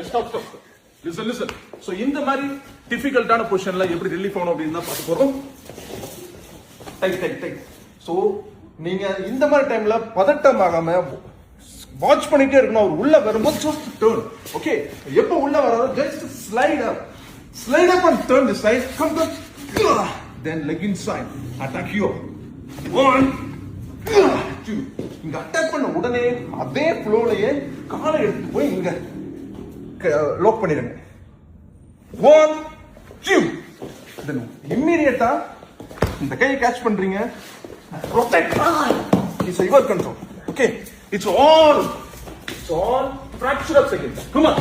Stop. Listen. So இந்த மாதிரி டிஃபிகல்ட்டான பொசிஷன்ல எப்படி ரிலீஃப் ஆகணும் அப்படின்னு தான் பார்க்க போறோம். டைட். சோ நீங்க இந்த மாதிரி டைம்ல பதட்டம் ஆகாம வாட்ச் பண்ணிட்டே இருக்கணும். அவர் உள்ள வரும்போது just turn. ஓகே, எப்போ உள்ள வராரோ just slide up and turn this side. Come back. Then leg inside. Attack you. 1, 2. இங்க அட்டாக் பண்ண உடனே அதே ஃப்ளோலயே காலை எடுத்து போய் இங்க லாக் பண்ணிடுங்க. 1, 2. Then immediately இந்த கையை கேட்ச் பண்றீங்க. Protect. It's your control. Okay. It's all fraction of seconds. Come on.